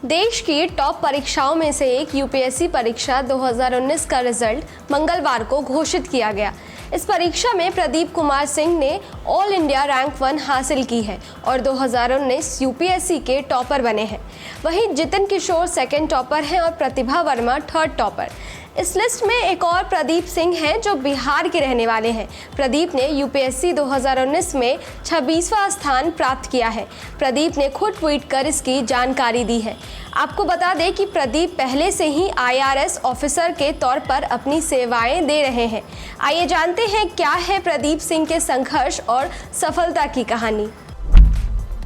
देश की टॉप परीक्षाओं में से एक यूपीएससी परीक्षा 2019 का रिजल्ट मंगलवार को घोषित किया गया। इस परीक्षा में प्रदीप कुमार सिंह ने ऑल इंडिया रैंक 1 हासिल की है और 2019 यूपीएससी के टॉपर बने हैं। वहीं जितिन किशोर सेकंड टॉपर हैं और प्रतिभा वर्मा थर्ड टॉपर। इस लिस्ट में एक और प्रदीप सिंह हैं जो बिहार के रहने वाले हैं। प्रदीप ने यूपीएससी 2019 में 26वां स्थान प्राप्त किया है। प्रदीप ने खुद ट्वीट कर इसकी जानकारी दी है। आपको बता दें कि प्रदीप पहले से ही आईआरएस ऑफिसर के तौर पर अपनी सेवाएं दे रहे हैं। आइए जानते हैं क्या है प्रदीप सिंह के संघर्ष और सफलता की कहानी।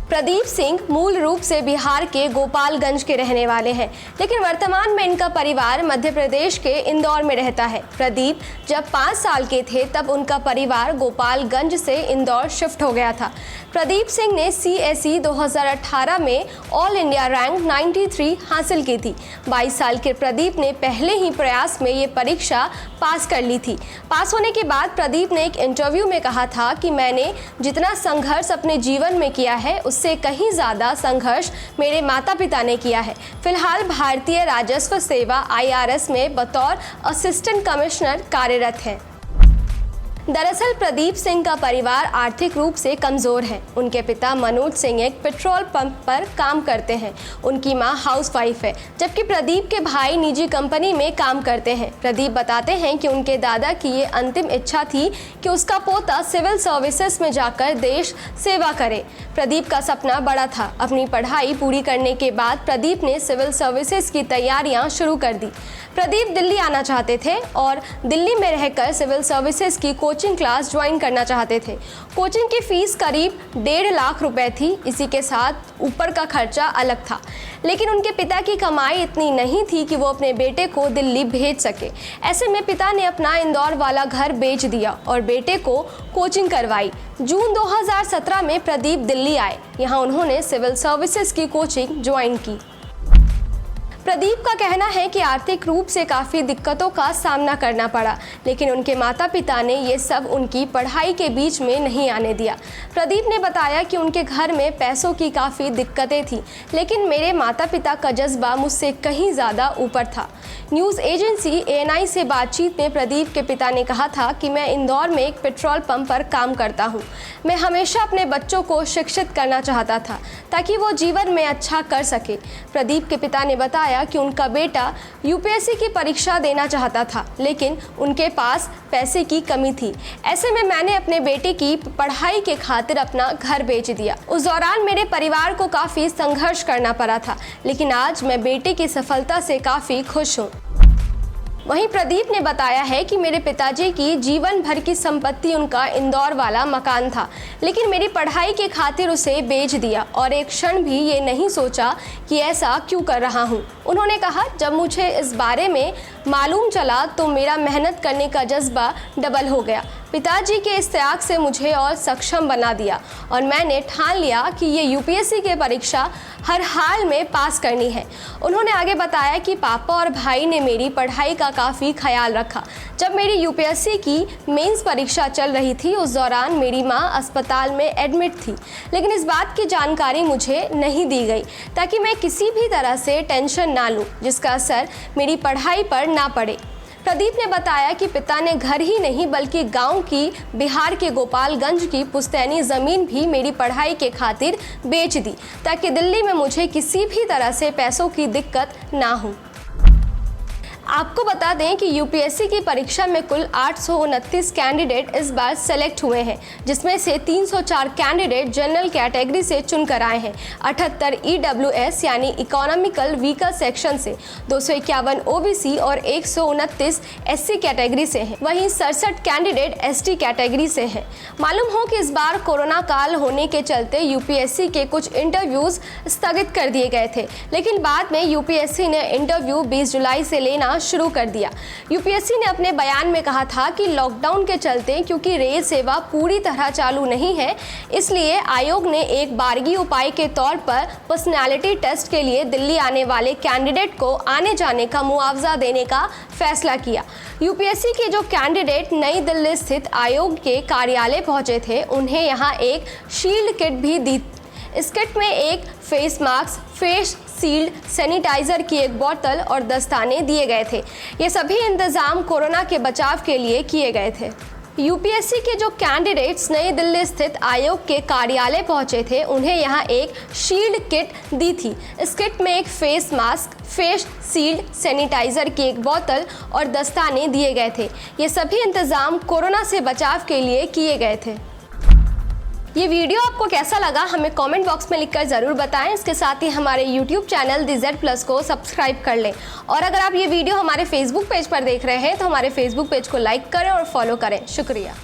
प्रदीप सिंह मूल रूप से बिहार के गोपालगंज के रहने वाले हैं, लेकिन वर्तमान में इनका परिवार मध्य प्रदेश के इंदौर में रहता है। प्रदीप जब 5 साल के थे तब उनका परिवार गोपालगंज से इंदौर शिफ्ट हो गया था। प्रदीप सिंह ने सीएसई 2018 में ऑल इंडिया रैंक 93 हासिल की थी। 22 साल के प्रदीप ने पहले ही प्रयास में ये परीक्षा पास कर ली थी। पास होने के बाद प्रदीप ने एक इंटरव्यू में कहा था कि मैंने जितना संघर्ष अपने जीवन में किया है उससे कहीं ज़्यादा संघर्ष मेरे माता पिता ने किया है। फिलहाल भारतीय राजस्व सेवा आईआरएस में बतौर असिस्टेंट कमिश्नर कार्यरत है। दरअसल प्रदीप सिंह का परिवार आर्थिक रूप से कमज़ोर है। उनके पिता मनोज सिंह एक पेट्रोल पंप पर काम करते हैं। उनकी मां हाउसवाइफ है, जबकि प्रदीप के भाई निजी कंपनी में काम करते हैं। प्रदीप बताते हैं कि उनके दादा की ये अंतिम इच्छा थी कि उसका पोता सिविल सर्विसेज में जाकर देश सेवा करे। प्रदीप का सपना बड़ा था। अपनी पढ़ाई पूरी करने के बाद प्रदीप ने सिविल सर्विसेज की तैयारियां शुरू कर दी। प्रदीप दिल्ली आना चाहते थे और दिल्ली में रहकर सिविल सर्विसेज की कोचिंग क्लास ज्वाइन करना चाहते थे। कोचिंग की फीस करीब 1.5 लाख रुपए थी। इसी के साथ ऊपर का खर्चा अलग था, लेकिन उनके पिता की कमाई इतनी नहीं थी कि वो अपने बेटे को दिल्ली भेज सके। ऐसे में पिता ने अपना इंदौर वाला घर बेच दिया और बेटे को कोचिंग करवाई। जून 2017 में प्रदीप दिल्ली आए। यहाँ उन्होंने सिविल सर्विसेज की कोचिंग ज्वाइन की। प्रदीप का कहना है कि आर्थिक रूप से काफ़ी दिक्कतों का सामना करना पड़ा, लेकिन उनके माता पिता ने ये सब उनकी पढ़ाई के बीच में नहीं आने दिया। प्रदीप ने बताया कि उनके घर में पैसों की काफ़ी दिक्कतें थी, लेकिन मेरे माता पिता का जज्बा मुझसे कहीं ज़्यादा ऊपर था। न्यूज़ एजेंसी एएनआई से बातचीत में प्रदीप के पिता ने कहा था कि मैं इंदौर में एक पेट्रोल पंप पर काम करता हूँ। मैं हमेशा अपने बच्चों को शिक्षित करना चाहता था ताकि वो जीवन में अच्छा कर सके। प्रदीप के पिता ने बताया कि उनका बेटा यूपीएससी की परीक्षा देना चाहता था, लेकिन उनके पास पैसे की कमी थी। ऐसे में मैंने अपने बेटे की पढ़ाई के खातिर अपना घर बेच दिया। उस दौरान मेरे परिवार को काफ़ी संघर्ष करना पड़ा था, लेकिन आज मैं बेटे की सफलता से काफ़ी खुश हूँ। वहीं प्रदीप ने बताया है कि मेरे पिताजी की जीवन भर की संपत्ति उनका इंदौर वाला मकान था, लेकिन मेरी पढ़ाई के खातिर उसे बेच दिया और एक क्षण भी ये नहीं सोचा कि ऐसा क्यों कर रहा हूँ। उन्होंने कहा, जब मुझे इस बारे में मालूम चला तो मेरा मेहनत करने का जज्बा डबल हो गया। पिताजी के इस त्याग से मुझे और सक्षम बना दिया और मैंने ठान लिया कि ये यूपीएससी की परीक्षा हर हाल में पास करनी है। उन्होंने आगे बताया कि पापा और भाई ने मेरी पढ़ाई का काफ़ी ख्याल रखा। जब मेरी यूपीएससी की मेंस परीक्षा चल रही थी उस दौरान मेरी मां अस्पताल में एडमिट थी, लेकिन इस बात की जानकारी मुझे नहीं दी गई ताकि मैं किसी भी तरह से टेंशन ना लूं जिसका असर मेरी पढ़ाई पर ना पड़े। प्रदीप ने बताया कि पिता ने घर ही नहीं बल्कि गांव की बिहार के गोपालगंज की पुश्तैनी ज़मीन भी मेरी पढ़ाई के खातिर बेच दी ताकि दिल्ली में मुझे किसी भी तरह से पैसों की दिक्कत ना हो। आपको बता दें कि यूपीएससी की परीक्षा में कुल 829 कैंडिडेट इस बार सेलेक्ट हुए हैं, जिसमें से 304 कैंडिडेट जनरल कैटेगरी से चुनकर आए हैं। 78 ईडब्ल्यूएस यानी इकोनॉमिकल वीकर सेक्शन से, 251 ओबीसी और 129 एससी कैटेगरी से हैं। वहीं 67 कैंडिडेट एसटी कैटेगरी से हैं। मालूम हो कि इस बार कोरोना काल होने के चलते यूपीएससी के कुछ इंटरव्यूज स्थगित कर दिए गए थे, लेकिन बाद में यूपीएससी ने इंटरव्यू 20 जुलाई से लेना शुरू कर दिया। यूपीएससी ने अपने बयान में कहा था कि लॉकडाउन के चलते क्योंकि रेल सेवा पूरी तरह चालू नहीं है, इसलिए आयोग ने एक बारगी उपाय के तौर पर पर्सनैलिटी टेस्ट के लिए दिल्ली आने वाले कैंडिडेट को आने जाने का मुआवजा देने का फैसला किया। यूपीएससी के जो कैंडिडेट नई दिल्ली स्थित आयोग के कार्यालय पहुंचे थे उन्हें यहां एक शील्ड किट भी दी। इस किट में एक face mask, face shield sanitizer की एक बोतल और दस्ताने दिए गए थे। ये सभी इंतजाम कोरोना के बचाव के लिए किए गए थे। यूपीएससी के जो कैंडिडेट्स नई दिल्ली स्थित आयोग के कार्यालय पहुंचे थे, उन्हें यहां एक शील्ड किट दी थी। इस किट में एक face mask, face shield, sanitizer की एक बोतल और दस्ताने दिए गए थे। ये सभी इंतजाम कोरोना से बचाव के लिए किए गए थे। ये वीडियो आपको कैसा लगा हमें कमेंट बॉक्स में लिखकर ज़रूर बताएं। इसके साथ ही हमारे YouTube चैनल दी Z+ को सब्सक्राइब कर लें। और अगर आप ये वीडियो हमारे फेसबुक पेज पर देख रहे हैं तो हमारे फेसबुक पेज को लाइक करें और फॉलो करें। शुक्रिया।